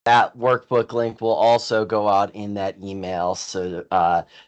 That workbook link will also go out in that email. So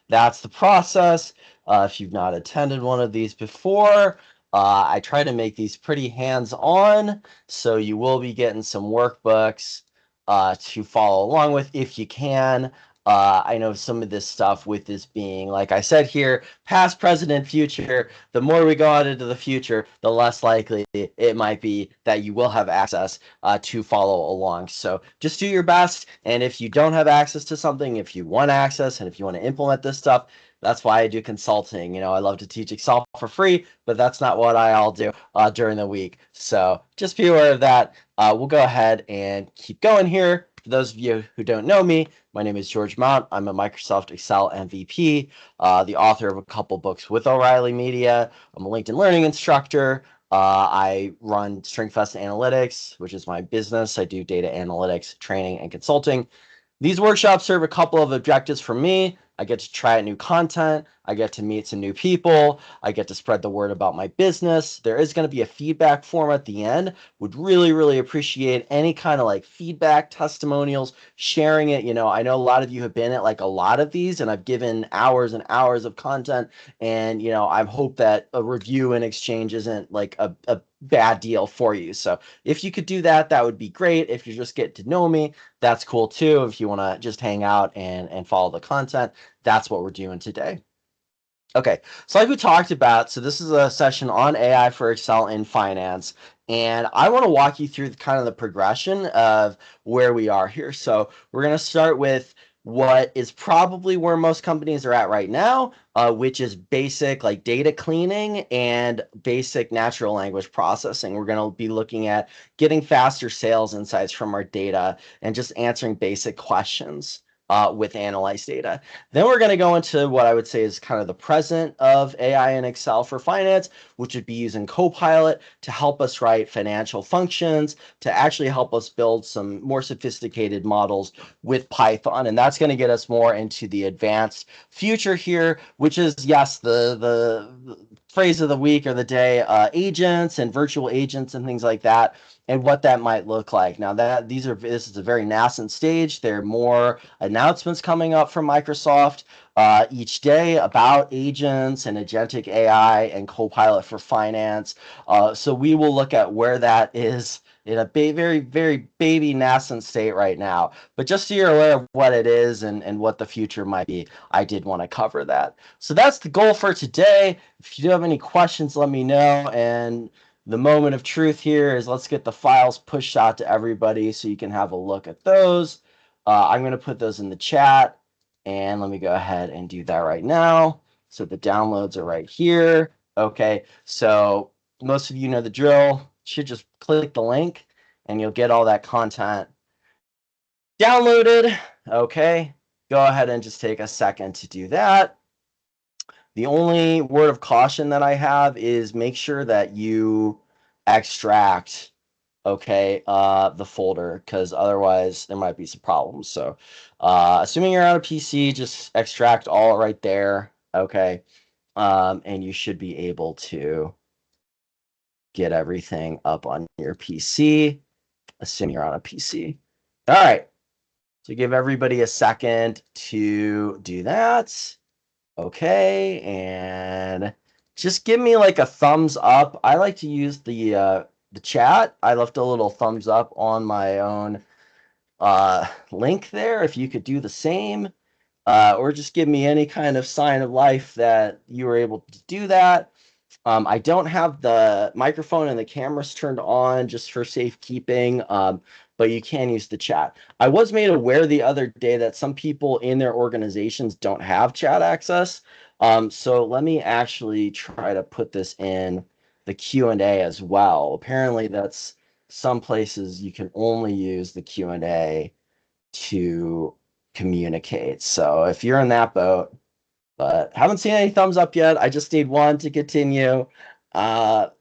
that's the process. If you've not attended one of these before, I try to make these pretty hands-on, so you will be getting some workbooks to follow along with if you can. I know some of this stuff with this being, like I said here, past, present, and future, the more we go out into the future, the less likely it might be that you will have access to follow along. So just do your best. And if you don't have access to something, if you want access and if you want to implement this stuff, that's why I do consulting. I love to teach Excel for free, but that's not what I'll do during the week. So just be aware of that. We'll go ahead and keep going here. For those of you who don't know me, my name is George Mount. I'm a Microsoft Excel MVP, the author of a couple books with O'Reilly Media. I'm a LinkedIn Learning instructor. I run StrengthFest Analytics, which is my business. I do data analytics, training, and consulting. These workshops serve a couple of objectives for me. I get to try out new content. I get to meet some new people. I get to spread the word about my business. There is going to be a feedback form at the end. Would really, really appreciate any kind of like feedback, testimonials, sharing it. I know a lot of you have been at like a lot of these, and I've given hours and hours of content. And, I hope that a review and exchange isn't like a bad deal for you. So if you could do that, that would be great. If you just get to know me, that's cool too. If you want to just hang out and follow the content, that's what we're doing today. Okay, so like we talked about, so this is a session on AI for Excel in finance, and I want to walk you through kind of the progression of where we are here. So we're going to start with what is probably where most companies are at right now, which is basic like data cleaning and basic natural language processing. We're going to be looking at getting faster sales insights from our data and just answering basic questions with analyzed data. Then we're going to go into what I would say is kind of the present of AI and Excel for finance, which would be using Copilot to help us write financial functions, to actually help us build some more sophisticated models with Python. And that's going to get us more into the advanced future here, which is, yes, the phrase of the week or the day, agents and virtual agents and things like that, and what that might look like. Now this is a very nascent stage. There are more announcements coming up from Microsoft each day about agents and agentic AI and Copilot for finance. So we will look at where that is in a very, very baby nascent state right now. But just so you're aware of what it is and what the future might be, I did want to cover that. So that's the goal for today. If you do have any questions, let me know. And the moment of truth here is let's get the files pushed out to everybody so you can have a look at those. I'm going to put those in the chat, and let me go ahead and do that right now. So the downloads are right here. Okay, so most of you know the drill. You should just click the link, and you'll get all that content downloaded. Okay, go ahead and just take a second to do that. The only word of caution that I have is make sure that you extract, okay, the folder, because otherwise there might be some problems. So assuming you're on a PC, just extract all right there, okay, and you should be able to get everything up on your PC, assuming you're on a PC. All right, so give everybody a second to do that. Okay, and just give me like a thumbs up. I like to use the chat. I left a little thumbs up on my own link there. If you could do the same, or just give me any kind of sign of life that you were able to do that. I don't have the microphone and the cameras turned on just for safekeeping, but you can use the chat. I was made aware the other day that some people in their organizations don't have chat access. So let me actually try to put this in the Q&A as well. Apparently that's some places you can only use the Q&A to communicate. So if you're in that boat, but haven't seen any thumbs up yet. I just need one to continue. And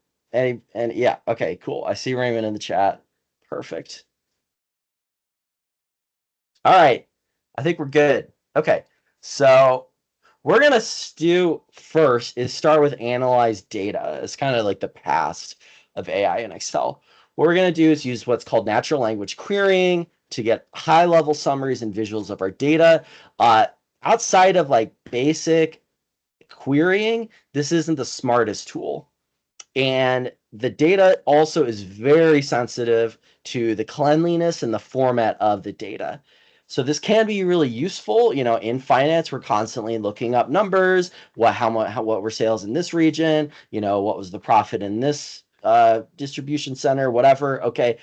yeah, okay, cool. I see Raymond in the chat. Perfect. All right, I think we're good. Okay, so we're gonna do first is start with analyze data. It's kind of like the past of AI in Excel. What we're gonna do is use what's called natural language querying to get high level summaries and visuals of our data. Outside of like basic querying, this isn't the smartest tool. And the data also is very sensitive to the cleanliness and the format of the data. So this can be really useful. You know, in finance, we're constantly looking up numbers, what were sales in this region, you know, what was the profit in this distribution center, whatever. Okay,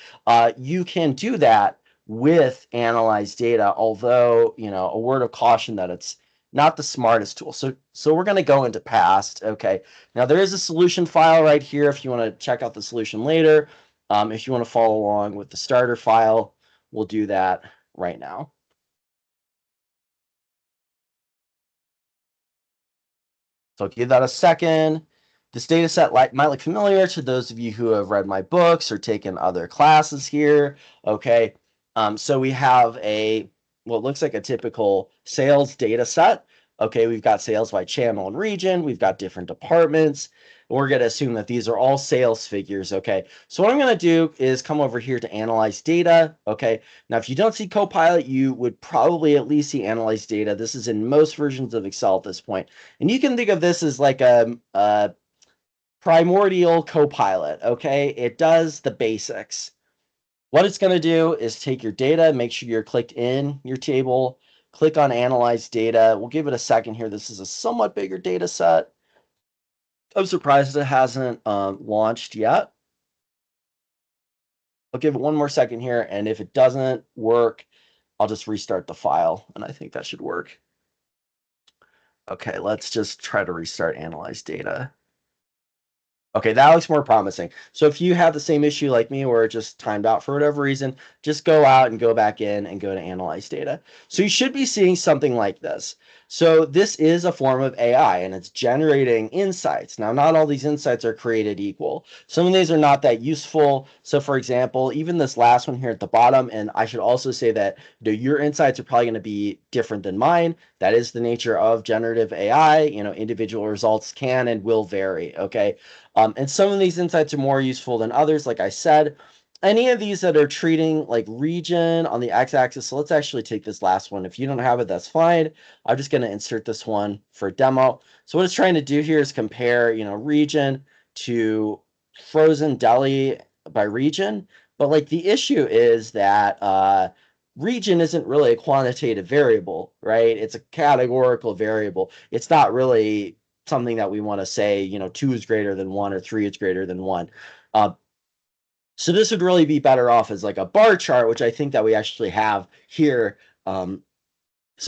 you can do that with analyzed data, although, you know, a word of caution that it's not the smartest tool. So we're going to go into past. Okay, now there is a solution file right here if you want to check out the solution later. If you want to follow along with the starter file, we'll do that right now. So I'll give that a second. This data set might look familiar to those of you who have read my books or taken other classes here. Okay, so we have what looks like a typical sales data set. Okay, we've got sales by channel and region. We've got different departments. We're going to assume that these are all sales figures. Okay, so what I'm going to do is come over here to analyze data. Okay, now if you don't see Copilot, you would probably at least see analyze data. This is in most versions of Excel at this point. And you can think of this as like a primordial Copilot. Okay, it does the basics. What it's going to do is take your data, make sure you're clicked in your table, click on Analyze Data. We'll give it a second here. This is a somewhat bigger data set. I'm surprised it hasn't launched yet. I'll give it one more second here, and if it doesn't work, I'll just restart the file, and I think that should work. Okay, let's just try to restart Analyze Data. Okay, that looks more promising. So if you have the same issue like me where it just timed out for whatever reason, just go out and go back in and go to analyze data. So you should be seeing something like this. So this is a form of AI and it's generating insights. Now, not all these insights are created equal. Some of these are not that useful. So for example, even this last one here at the bottom, and I should also say that your insights are probably going to be different than mine. That is the nature of generative AI. You know, individual results can and will vary, okay? And some of these insights are more useful than others, like I said. Any of these that are treating like region on the x-axis, so let's actually take this last one. If you don't have it, that's fine. I'm just going to insert this one for demo. So what it's trying to do here is compare, you know, region to frozen deli by region. But like the issue is that region isn't really a quantitative variable, right? It's a categorical variable. It's not really something that we want to say, you know, 2 is greater than 1 or 3 is greater than 1. So this would really be better off as like a bar chart, which I think that we actually have here. So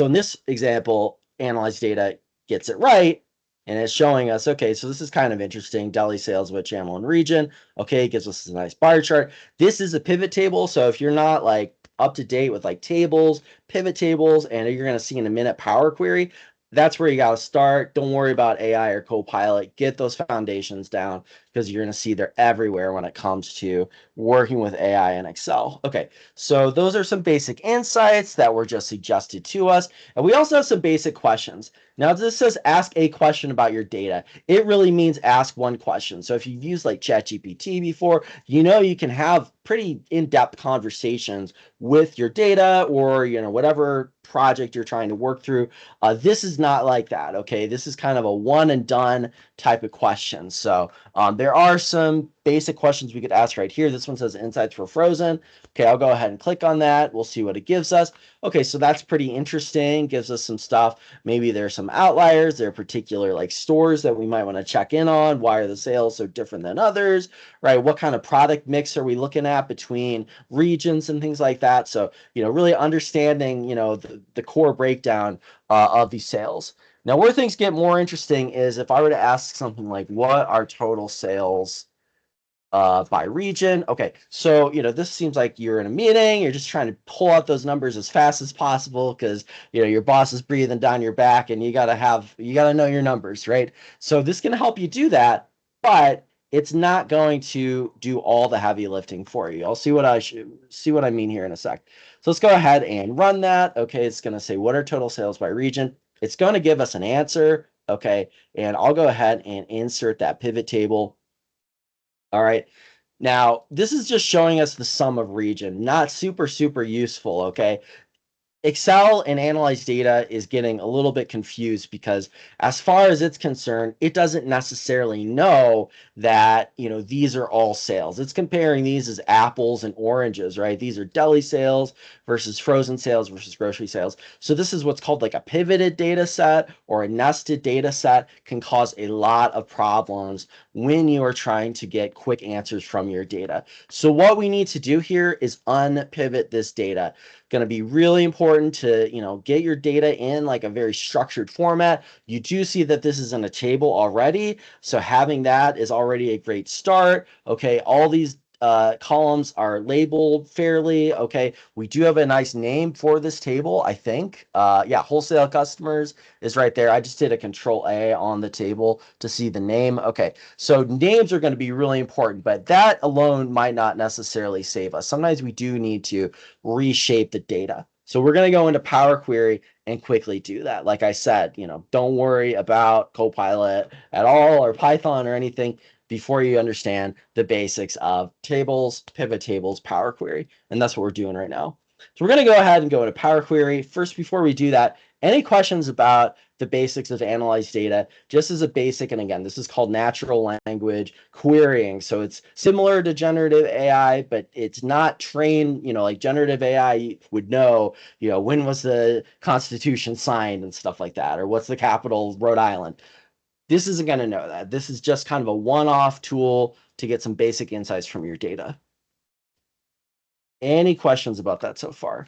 in this example, analyze data gets it right, and it's showing us, okay, so this is kind of interesting. Deli sales with channel and region. Okay, it gives us a nice bar chart. This is a pivot table. So if you're not like up to date with like tables, pivot tables, and you're going to see in a minute Power Query, that's where you got to start. Don't worry about AI or Copilot. Get those foundations down because you're going to see they're everywhere when it comes to working with AI and Excel. Okay, so those are some basic insights that were just suggested to us. And we also have some basic questions. Now, this says ask a question about your data. It really means ask one question. So if you've used like ChatGPT before, you know you can have pretty in-depth conversations with your data or, you know, whatever project you're trying to work through. This is not like that, okay? This is kind of a one and done type of question. So there are some basic questions we could ask right here. This one says insights for frozen. Okay, I'll go ahead and click on that. We'll see what it gives us. Okay, so that's pretty interesting. Gives us some stuff. Maybe there's some outliers. There are particular like stores that we might want to check in on. Why are the sales so different than others, right? What kind of product mix are we looking at between regions and things like that? So, you know, really understanding, you know, the core breakdown of these sales. Now, where things get more interesting is if I were to ask something like, what are total sales by region? Okay, so, you know, this seems like you're in a meeting. You're just trying to pull out those numbers as fast as possible because, you know, your boss is breathing down your back and you got to know your numbers, right? So this can help you do that, but it's not going to do all the heavy lifting for you. I'll see what I mean here in a sec. So let's go ahead and run that. Okay, it's going to say, what are total sales by region? It's going to give us an answer. Okay, and I'll go ahead and insert that pivot table. All right. Now, this is just showing us the sum of region, not super, super useful, okay? Excel and analyze data is getting a little bit confused because as far as it's concerned, it doesn't necessarily know that, these are all sales. It's comparing these as apples and oranges, right? These are deli sales versus frozen sales versus grocery sales. So this is what's called like a pivoted data set or a nested data set can cause a lot of problems when you are trying to get quick answers from your data. So what we need to do here is unpivot this data. Going to be really important to get your data in like a very structured format. You do see that this is in a table already, so having that is already a great start. Okay, all these columns are labeled fairly. Okay, we do have a nice name for this table, I think. Yeah, wholesale customers is right there. I just did a Control A on the table to see the name. Okay, so names are going to be really important, but that alone might not necessarily save us. Sometimes we do need to reshape the data. So we're going to go into Power Query and quickly do that. Like I said, don't worry about Copilot at all or Python or anything before you understand the basics of tables, pivot tables, Power Query. And that's what we're doing right now. So we're going to go ahead and go into Power Query. First, before we do that, any questions about the basics of analyze data, just as a basic, and again, this is called natural language querying. So it's similar to generative AI, but it's not trained, like generative AI would know, when was the Constitution signed and stuff like that, or what's the capital of Rhode Island. This isn't going to know that. This is just kind of a one-off tool to get some basic insights from your data. Any questions about that so far?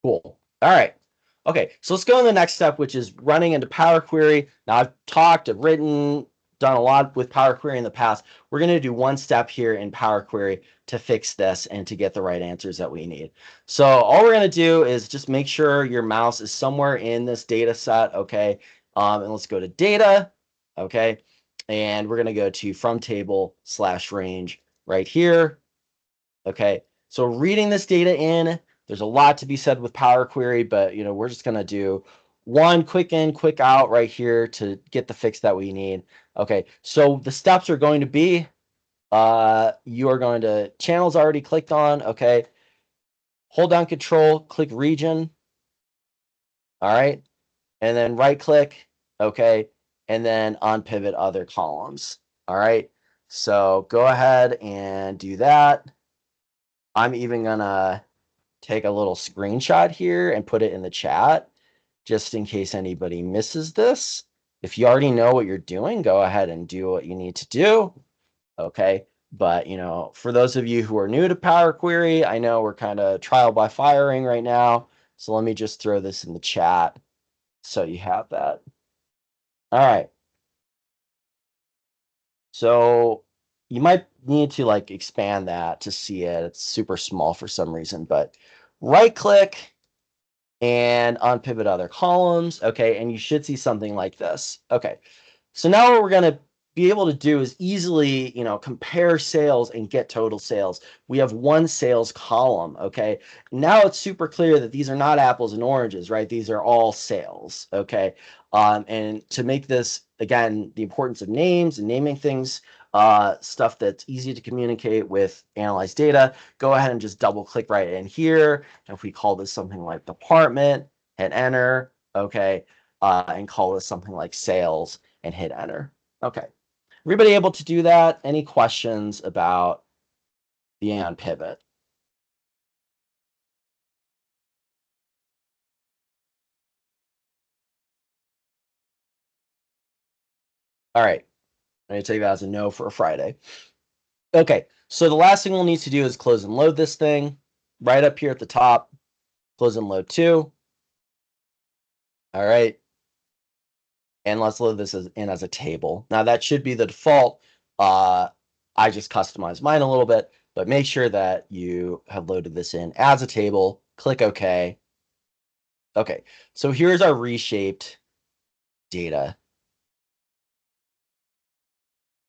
Cool. All right. Okay, so let's go to the next step, which is running into Power Query. Now, I've talked, I've written, done a lot with Power Query in the past. We're going to do one step here in Power Query to fix this and to get the right answers that we need. So all we're going to do is just make sure your mouse is somewhere in this data set, okay? And let's go to Data, okay? And we're going to go to From Table / Range right here, okay? So reading this data in, there's a lot to be said with Power Query, but we're just gonna do one quick in, quick out right here to get the fix that we need. Okay, so the steps are going to be, you are going to, channels already clicked on, okay, hold down Control, click region, all right, and then right click, okay, and then on pivot other columns, all right. So go ahead and do that. I'm even gonna take a little screenshot here and put it in the chat just in case anybody misses this. If you already know what you're doing, go ahead and do what you need to do. Okay. But, for those of you who are new to Power Query, I know we're kind of trial by firing right now. So let me just throw this in the chat so you have that. All right. So you might need to like expand that to see it. It's super small for some reason, but right click and on pivot other columns. Okay, and you should see something like this. Okay, so now what we're going to be able to do is easily, compare sales and get total sales. We have one sales column, okay? Now it's super clear that these are not apples and oranges, right? These are all sales, okay? And to make this, again, the importance of names and naming things, stuff that's easy to communicate with analyze data, go ahead and just double click right in here. And if we call this something like department, hit enter, okay? And call this something like sales and hit enter. Okay. Everybody able to do that? Any questions about the Unpivot? All right. I'm going to take that as a no for a Friday. Okay. So the last thing we'll need to do is close and load this thing right up here at the top. Close and load to. All right. And let's load this in as a table. Now that should be the default. I just customized mine a little bit, but make sure that you have loaded this in as a table. Click OK. Okay, so here's our reshaped data.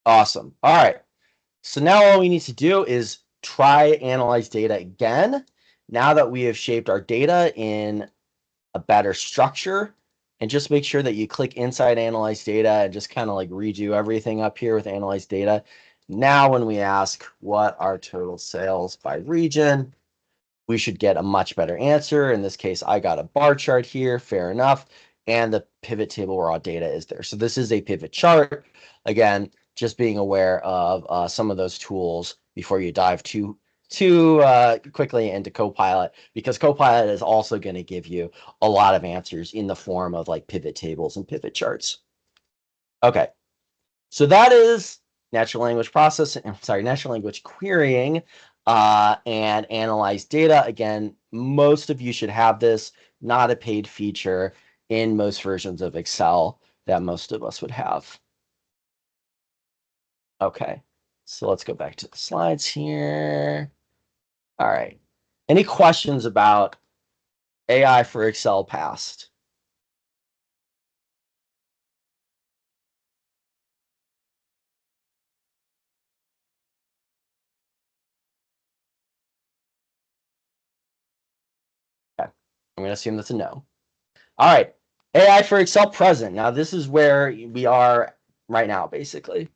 Awesome. All right. So now all we need to do is try analyze data again. Now that we have shaped our data in a better structure, and just make sure that you click inside analyze data and just kind of like redo everything up here with analyze data. Now, when we ask what are total sales by region, we should get a much better answer. In this case, I got a bar chart here, fair enough. And the pivot table where all data is there. So this is a pivot chart. Again, just being aware of some of those tools before you dive too quickly into Copilot, because Copilot is also going to give you a lot of answers in the form of like pivot tables and pivot charts. Okay, so that is natural language processing, natural language querying and analyze data. Again, most of you should have this, not a paid feature in most versions of Excel that most of us would have. Okay, so let's go back to the slides here. All right. Any questions about AI for Excel past? Okay, I'm going to assume that's a no. All right, AI for Excel present. Now, this is where we are right now, basically.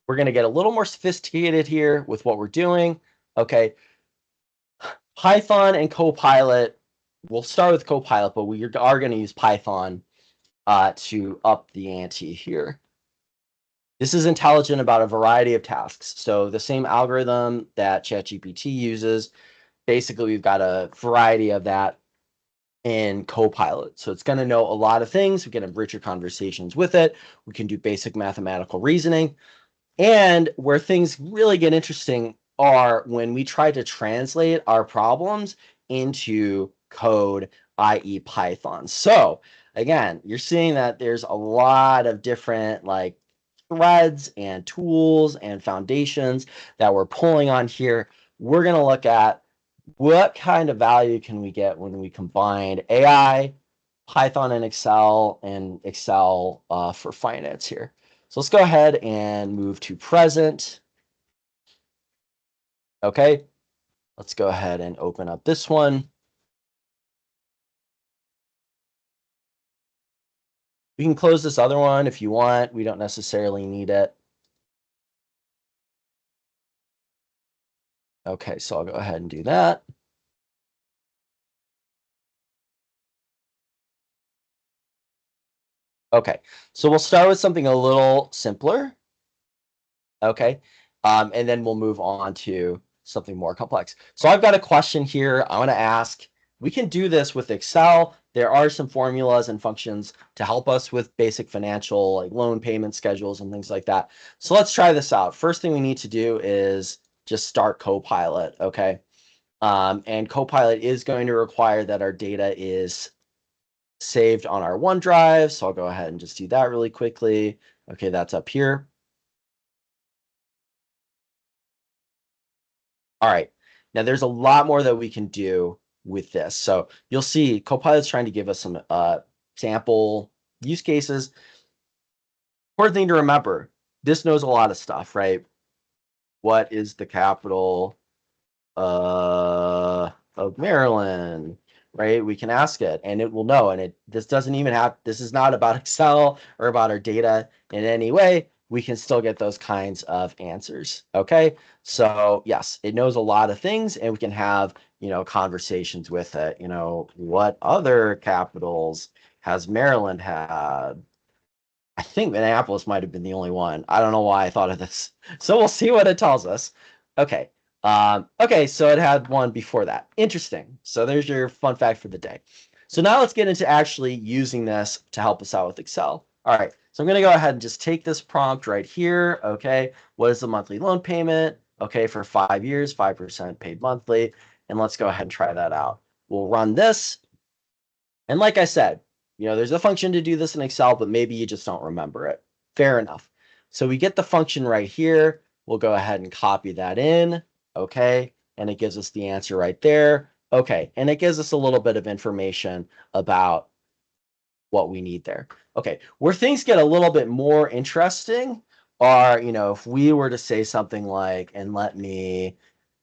We're going to get a little more sophisticated here with what we're doing. Okay, Python and Copilot. We'll start with Copilot, but we are going to use Python to up the ante here. This is intelligent about a variety of tasks. So the same algorithm that ChatGPT uses, basically we've got a variety of that in Copilot. So it's going to know a lot of things. We can have richer conversations with it. We can do basic mathematical reasoning. And where things really get interesting are when we try to translate our problems into code, i.e. Python. So again, you're seeing that there's a lot of different like threads and tools and foundations that we're pulling on here. We're going to look at what kind of value can we get when we combine AI, Python, and Excel for finance here. So let's go ahead and move to present. Okay, let's go ahead and open up this one. We can close this other one if you want. We don't necessarily need it. Okay, so I'll go ahead and do that. Okay, so we'll start with something a little simpler. Okay, and then we'll move on to something more complex. So I've got a question here I want to ask. We can do this with Excel. There are some formulas and functions to help us with basic financial, like loan payment schedules and things like that. So let's try this out. First thing we need to do is just start Copilot, okay? And Copilot is going to require that our data is saved on our OneDrive. So I'll go ahead and just do that really quickly. Okay, that's up here. All right. Now there's a lot more that we can do with this. So you'll see Copilot's trying to give us some sample use cases. Important thing to remember, this knows a lot of stuff, right? What is the capital of Maryland? Right? We can ask it and it will know. And this doesn't even have, this is not about Excel or about our data in any way. We can still get those kinds of answers. Okay. So yes, it knows a lot of things and we can have, conversations with it. What other capitals has Maryland had? I think Minneapolis might have been the only one. I don't know why I thought of this. So we'll see what it tells us. Okay. Okay, so it had one before that. Interesting. So there's your fun fact for the day. So now let's get into actually using this to help us out with Excel. All right, so I'm going to go ahead and just take this prompt right here. Okay, what is the monthly loan payment? Okay, for 5 years, 5% paid monthly. And let's go ahead and try that out. We'll run this. And like I said, there's a function to do this in Excel, but maybe you just don't remember it. Fair enough. So we get the function right here. We'll go ahead and copy that in. Okay. And it gives us the answer right there. Okay. And it gives us a little bit of information about what we need there. Okay. Where things get a little bit more interesting are, if we were to say something like, and let me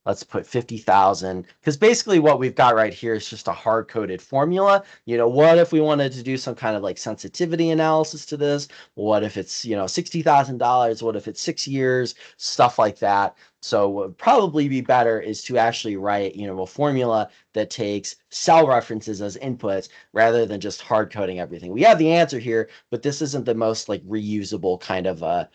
Let's put 50,000, because basically what we've got right here is just a hard-coded formula. What if we wanted to do some kind of like sensitivity analysis to this? What if it's, $60,000? What if it's 6 years? Stuff like that. So what would probably be better is to actually write, a formula that takes cell references as inputs rather than just hard coding everything. We have the answer here, but this isn't the most like reusable kind of a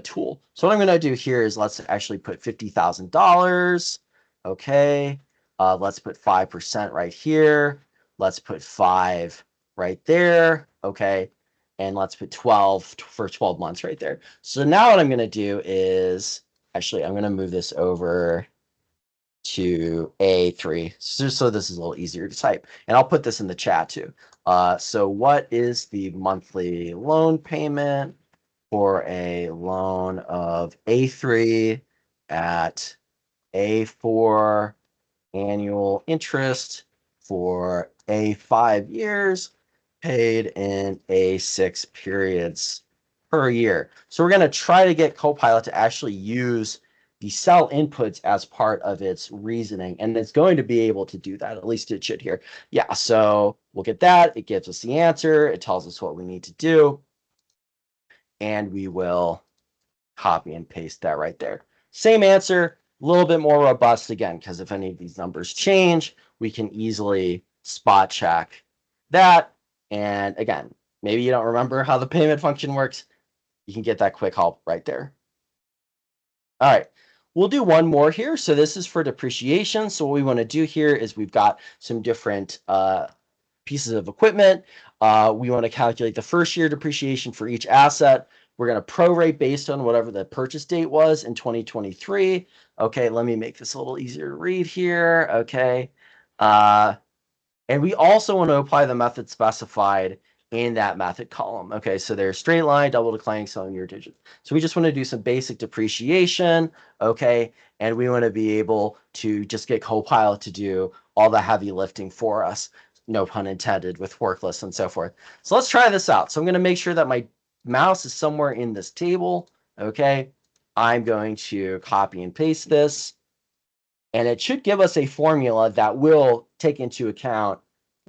tool. So what I'm going to do here is let's actually put $50,000. Okay. Let's put 5% right here. Let's put 5 right there. Okay. And let's put 12 for 12 months right there. So now what I'm going to do is actually, I'm going to move this over to A3 so this is a little easier to type. And I'll put this in the chat too. So what is the monthly loan payment for a loan of A3 at A4 annual interest for A5 years paid in A6 periods per year? So we're going to try to get Copilot to actually use the cell inputs as part of its reasoning, and it's going to be able to do that. At least it should here. Yeah, so we'll get that. It gives us the answer. It tells us what we need to do, and we will copy and paste that right there. Same answer, a little bit more robust again, because if any of these numbers change, we can easily spot check that. And again, maybe you don't remember how the payment function works. You can get that quick help right there. All right, we'll do one more here. So this is for depreciation. So what we want to do here is we've got some different pieces of equipment. We want to calculate the first year depreciation for each asset. We're going to prorate based on whatever the purchase date was in 2023. Okay, let me make this a little easier to read here. Okay. And we also want to apply the method specified in that method column. Okay, so there's straight line, double declining, sum year digits. So we just want to do some basic depreciation. Okay, and we want to be able to just get Copilot to do all the heavy lifting for us. No pun intended, with work lists and so forth. So let's try this out. So I'm going to make sure that my mouse is somewhere in this table. Okay, I'm going to copy and paste this, and it should give us a formula that will take into account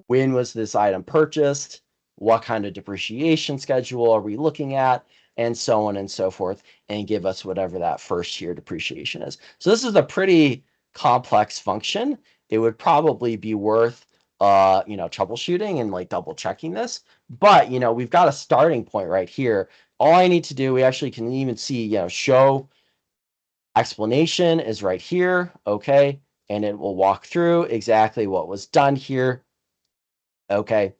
when was this item purchased, what kind of depreciation schedule are we looking at, and so on and so forth, and give us whatever that first year depreciation is. So this is a pretty complex function. It would probably be worth troubleshooting and like double checking this, but we've got a starting point right here. All I need to do, we actually can even see, show explanation is right here. Okay, and it will walk through exactly what was done here. Okay,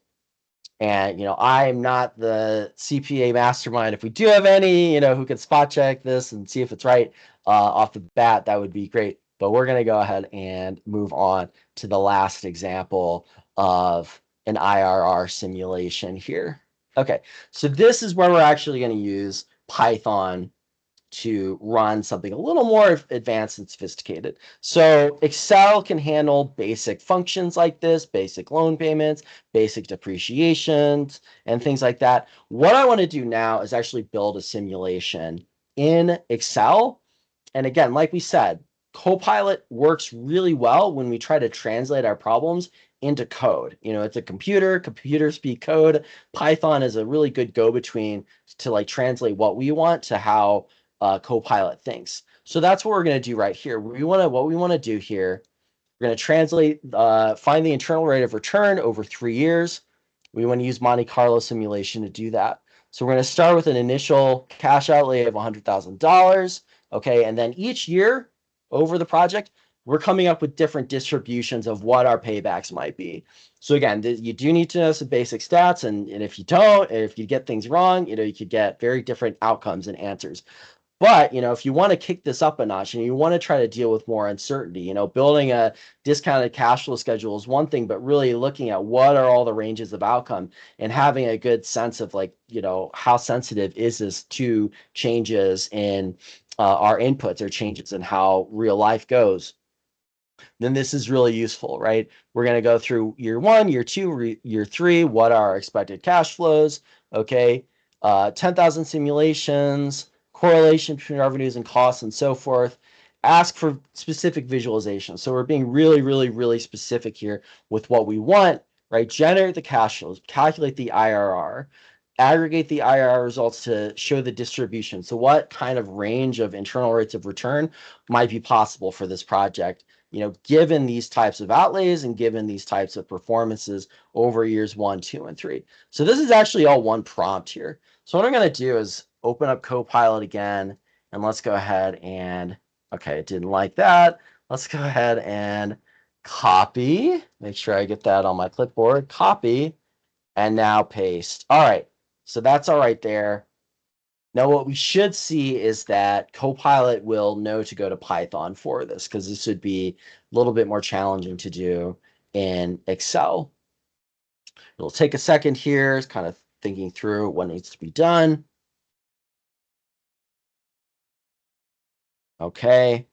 and I'm not the CPA mastermind. If we do have any who can spot check this and see if it's right off the bat, that would be great. But we're going to go ahead and move on to the last example of an IRR simulation here. Okay, so this is where we're actually going to use Python to run something a little more advanced and sophisticated. So Excel can handle basic functions like this, basic loan payments, basic depreciations, and things like that. What I want to do now is actually build a simulation in Excel. And again, like we said, Copilot works really well when we try to translate our problems into code. It's a computer speak code. Python is a really good go-between to like translate what we want to how Copilot thinks. So that's what we're going to do right here. What we want to do here, we're going to translate, find the internal rate of return over 3 years. We want to use Monte Carlo simulation to do that. So we're going to start with an initial cash outlay of $100,000. Okay, and then each year over the project, we're coming up with different distributions of what our paybacks might be. So again, you do need to know some basic stats, and if you don't, if you get things wrong, you could get very different outcomes and answers. But, if you want to kick this up a notch and you want to try to deal with more uncertainty, building a discounted cash flow schedule is one thing, but really looking at what are all the ranges of outcome and having a good sense of like, how sensitive is this to changes in our inputs or changes in how real life goes, then this is really useful, right? We're going to go through year 1, year 2, year 3, what are our expected cash flows, okay? 10,000 simulations, correlation between revenues and costs and so forth. ask for specific visualization. So we're being really, really, really specific here with what we want, right? Generate the cash flows, calculate the IRR, aggregate the IRR results to show the distribution. So what kind of range of internal rates of return might be possible for this project, given these types of outlays and given these types of performances over years 1, 2, and 3. So this is actually all one prompt here. So what I'm going to do is open up Copilot again, and let's go ahead and, okay, it didn't like that. Let's go ahead and copy, make sure I get that on my clipboard, copy, and now paste. All right, so that's all right there. Now what we should see is that Copilot will know to go to Python for this, because this would be a little bit more challenging to do in Excel. It'll take a second here, kind of thinking through what needs to be done. Okay.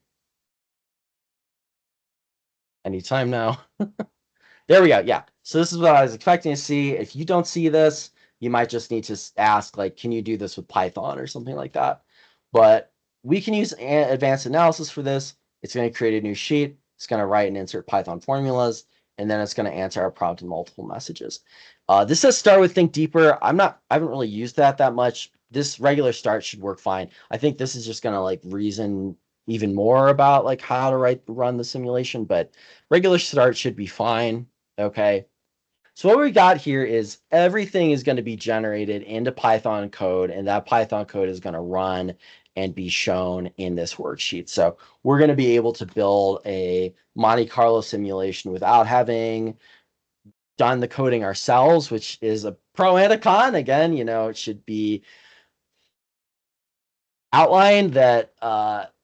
Anytime now. There we go. Yeah. So this is what I was expecting to see. If you don't see this, you might just need to ask, like, can you do this with Python or something like that? But we can use advanced analysis for this. It's going to create a new sheet. It's going to write and insert Python formulas, and then it's going to answer our prompt in multiple messages. This says start with think deeper. I haven't really used that much. This regular start should work fine. I think this is just going to like reason even more about like how to run the simulation, but regular start should be fine. Okay. So what we got here is everything is going to be generated into Python code, and that Python code is going to run and be shown in this worksheet. So we're going to be able to build a Monte Carlo simulation without having done the coding ourselves, which is a pro and a con. Again, it should be outlined that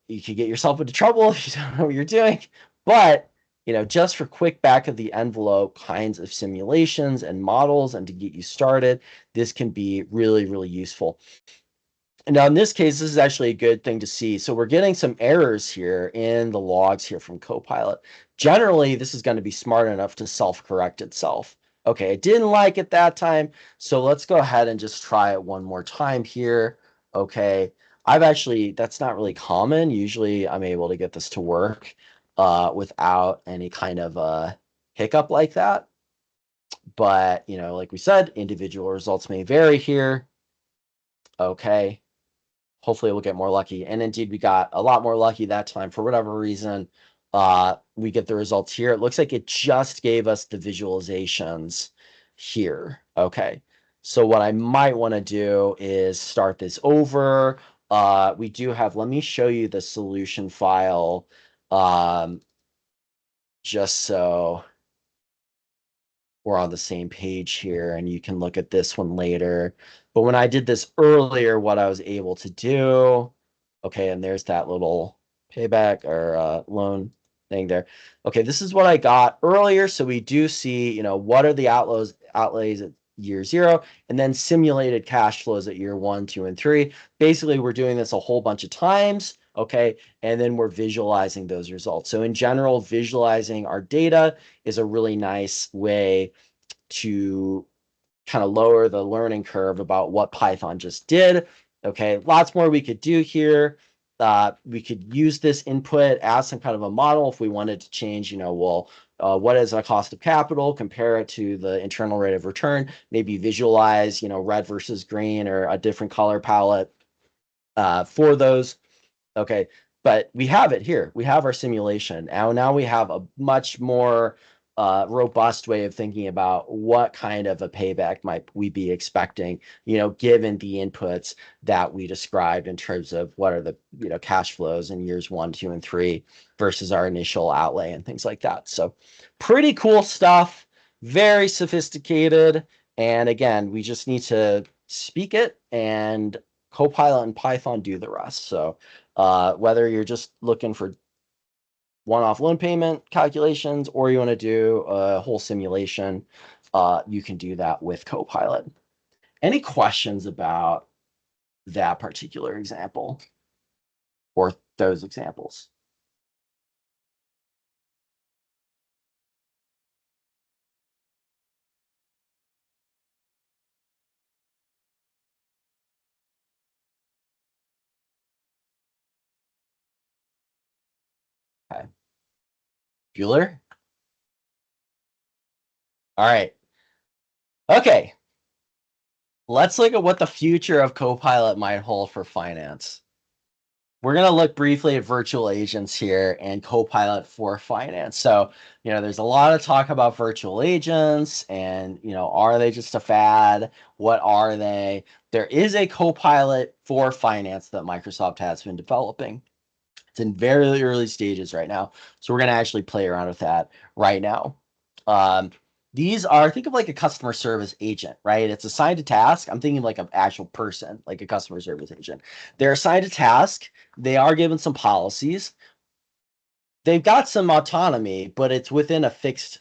you could get yourself into trouble if you don't know what you're doing. But just for quick back of the envelope kinds of simulations and models and to get you started, this can be really, really useful. And now in this case, this is actually a good thing to see. So we're getting some errors here in the logs here from Copilot. Generally, this is going to be smart enough to self-correct itself. Okay, it didn't like it that time, so let's go ahead and just try it one more time here. Okay, that's not really common. Usually I'm able to get this to work without any kind of hiccup like that. But, like we said, individual results may vary here. Okay. Hopefully we'll get more lucky. And indeed, we got a lot more lucky that time for whatever reason. We get the results here. It looks like it just gave us the visualizations here. Okay. So what I might want to do is start this over. We do have, let me show you the solution file just so we're on the same page here, and you can look at this one later. But when I did this earlier, what I was able to do, okay, and there's that little payback or loan thing there. Okay, this is what I got earlier. So we do see, what are the outlays at year 0, and then simulated cash flows at year 1, 2, and 3. Basically, we're doing this a whole bunch of times. Okay, and then we're visualizing those results. So in general, visualizing our data is a really nice way to kind of lower the learning curve about what Python just did. Okay, lots more we could do here. We could use this input as some kind of a model if we wanted to change, what is a cost of capital, compare it to the internal rate of return, maybe visualize, red versus green or a different color palette for those. Okay, but we have it here. We have our simulation. Now we have a much more robust way of thinking about what kind of a payback might we be expecting, given the inputs that we described in terms of what are the, cash flows in years 1, 2, and 3 versus our initial outlay and things like that. So pretty cool stuff, very sophisticated. And again, we just need to speak it, and Copilot and Python do the rest. So whether you're just looking for one-off loan payment calculations or you want to do a whole simulation, you can do that with Copilot. Any questions about that particular example or those examples? Okay. Bueller? All right. Okay. Let's look at what the future of Copilot might hold for finance. We're going to look briefly at virtual agents here and Copilot for finance. So, there's a lot of talk about virtual agents and, are they just a fad? What are they? There is a Copilot for finance that Microsoft has been developing. It's in very early stages right now. So we're going to actually play around with that right now. These are, think of like a customer service agent, right? It's assigned a task. I'm thinking like an actual person, like a customer service agent. They're assigned a task. They are given some policies. They've got some autonomy, but it's within a fixed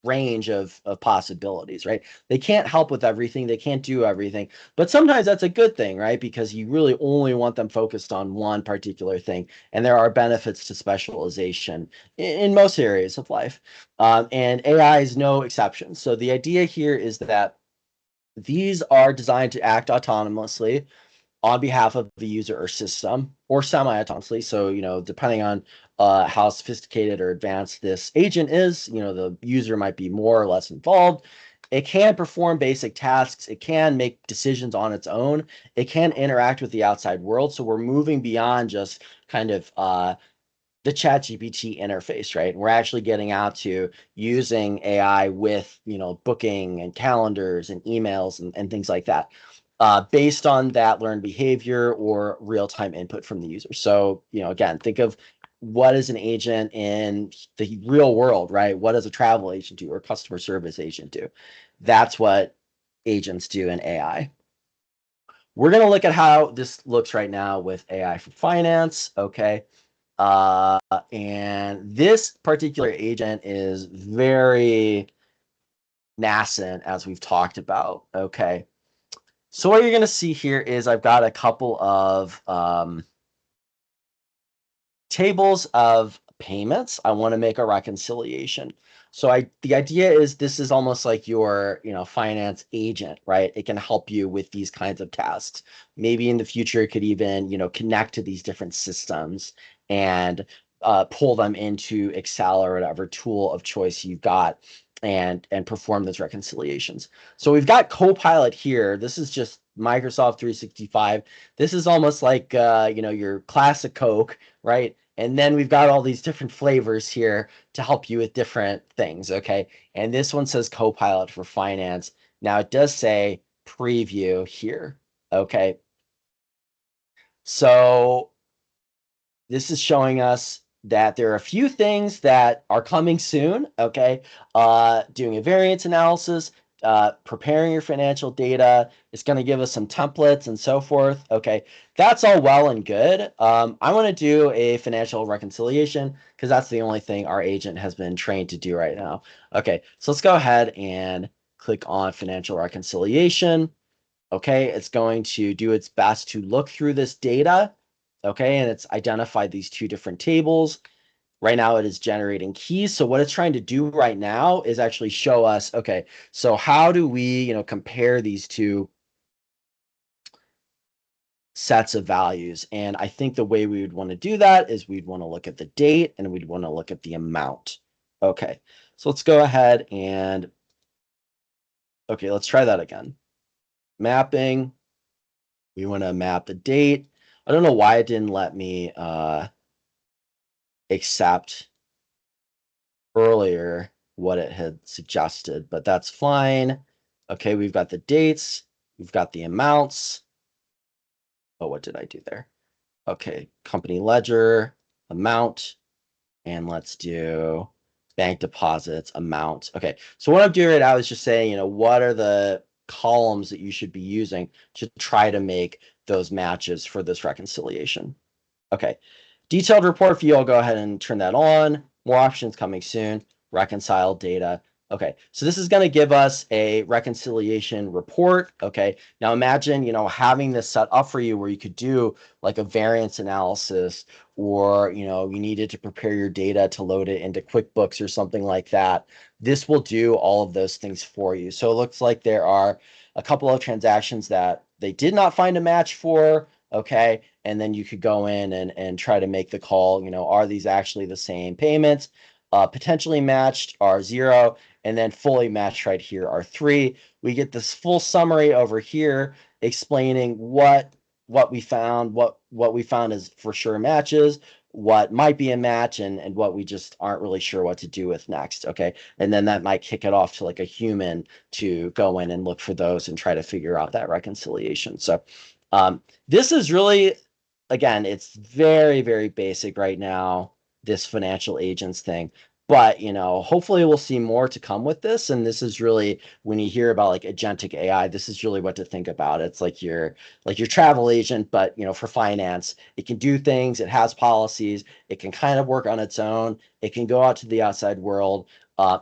range of possibilities, right? They can't help with everything. They can't do everything. But sometimes that's a good thing, right? Because you really only want them focused on one particular thing. And there are benefits to specialization in most areas of life. And AI is no exception. So the idea here is that these are designed to act autonomously on behalf of the user or system, or semi-autonomously. So, depending on how sophisticated or advanced this agent is, the user might be more or less involved. It can perform basic tasks. It can make decisions on its own. It can interact with the outside world. So we're moving beyond just kind of the ChatGPT interface, right? We're actually getting out to using AI with, booking and calendars and emails and things like that, based on that learned behavior or real-time input from the user. So, again, think of what is an agent in the real world, right? What does a travel agent do or customer service agent do? That's what agents do in AI. We're going to look at how this looks right now with AI for finance. Okay. And this particular agent is very nascent, as we've talked about. Okay. So what you're going to see here is I've got a couple of tables of payments. I want to make a reconciliation. So the idea is this is almost like your, finance agent, right? It can help you with these kinds of tasks. Maybe in the future, it could even, connect to these different systems and pull them into Excel or whatever tool of choice you've got and perform those reconciliations. So we've got Copilot here. This is just Microsoft 365. This is almost like, your classic Coke, right? And then we've got all these different flavors here to help you with different things, okay? And this one says Copilot for finance. Now it does say preview here, okay? So this is showing us that there are a few things that are coming soon, okay? Doing a variance analysis, preparing your financial data. It's going to give us some templates and so forth, okay? That's all well and good. I want to do a financial reconciliation because that's the only thing our agent has been trained to do right now. Okay, so let's go ahead and click on financial reconciliation. Okay, it's going to do its best to look through this data. Okay, and it's identified these two different tables. Right now it is generating keys. So what it's trying to do right now is actually show us, okay, so how do we, compare these two sets of values? And I think the way we would want to do that is we'd want to look at the date and we'd want to look at the amount. Okay, so let's go ahead and, okay, let's try that again. Mapping. We want to map the date. I don't know why it didn't let me accept earlier what it had suggested, but that's fine. Okay, we've got the dates, we've got the amounts. Oh, what did I do there? Okay, company ledger, amount, and let's do bank deposits, amount. Okay, so what I'm doing right now is just saying, what are the columns that you should be using to try to make those matches for this reconciliation. Okay, detailed report view, I'll go ahead and turn that on. More options coming soon. Reconcile data. Okay, so this is going to give us a reconciliation report. Okay, now imagine, having this set up for you where you could do like a variance analysis, or, you needed to prepare your data to load it into QuickBooks or something like that. This will do all of those things for you. So it looks like there are a couple of transactions that they did not find a match for. Okay. And then you could go in and try to make the call, are these actually the same payments? Potentially matched are 0, and then fully matched right here are 3. We get this full summary over here explaining what we found, what we found is for sure matches, what might be a match, and what we just aren't really sure what to do with next. Okay. And then that might kick it off to like a human to go in and look for those and try to figure out that reconciliation. So this is really, again, it's very, very basic right now, this financial agents thing. But, hopefully we'll see more to come with this. And this is really, when you hear about like agentic AI, this is really what to think about. It's like your travel agent, but for finance. It can do things, it has policies, it can kind of work on its own, it can go out to the outside world.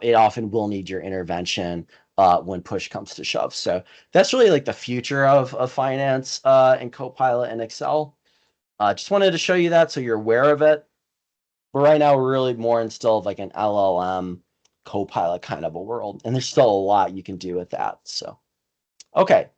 It often will need your intervention when push comes to shove. So that's really like the future of finance and Copilot and Excel. Just wanted to show you that so you're aware of it. But right now, we're really more in still of like an LLM Copilot kind of a world. And there's still a lot you can do with that. So, okay.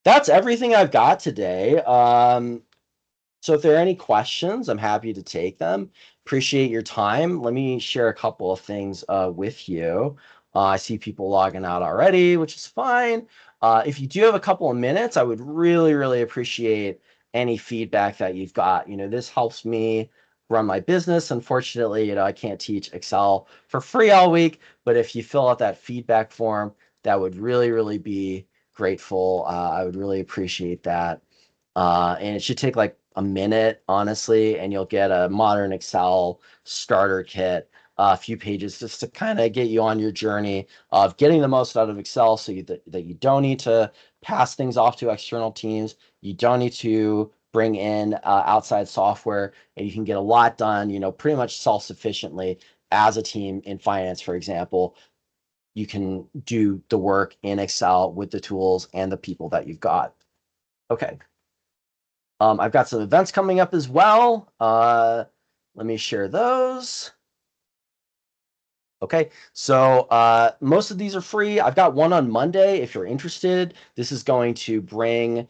That's everything I've got today. So if there are any questions, I'm happy to take them. Appreciate your time. Let me share a couple of things with you. I see people logging out already, which is fine. If you do have a couple of minutes, I would really, really appreciate any feedback that you've got. This helps me run my business. Unfortunately, I can't teach Excel for free all week, but if you fill out that feedback form, that would really, really be grateful. I would really appreciate that. And it should take like a minute, honestly, and you'll get a modern Excel starter kit, a few pages just to kind of get you on your journey of getting the most out of Excel so that you don't need to pass things off to external teams. You don't need to bring in outside software, and you can get a lot done, pretty much self-sufficiently as a team in finance, for example. You can do the work in Excel with the tools and the people that you've got. Okay. I've got some events coming up as well. Let me share those. Okay, so most of these are free. I've got one on Monday if you're interested. This is going to bring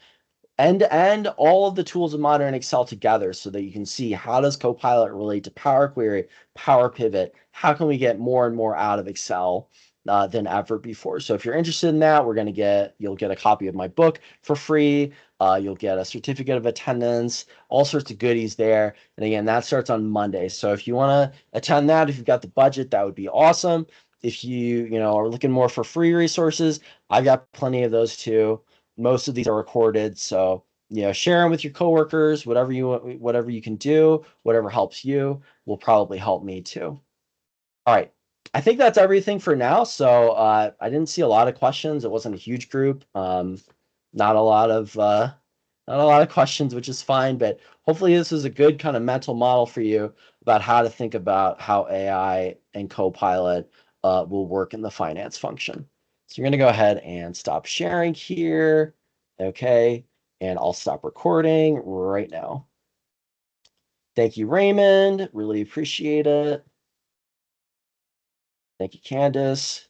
end-to-end all of the tools of modern Excel together so that you can see how does Copilot relate to Power Query, Power Pivot, how can we get more and more out of Excel than ever before. So if you're interested in that, you'll get a copy of my book for free. You'll get a certificate of attendance, all sorts of goodies there. And again, that starts on Monday. So if you want to attend that, if you've got the budget, that would be awesome. If you are looking more for free resources, I've got plenty of those too. Most of these are recorded, so share them with your coworkers. Whatever you can do, whatever helps you, will probably help me too. All right, I think that's everything for now. So I didn't see a lot of questions. It wasn't a huge group. Not a lot of questions, which is fine. But hopefully, this is a good kind of mental model for you about how to think about how AI and Copilot will work in the finance function. So you're going to go ahead and stop sharing here. Okay. And I'll stop recording right now. Thank you, Raymond. Really appreciate it. Thank you, Candace.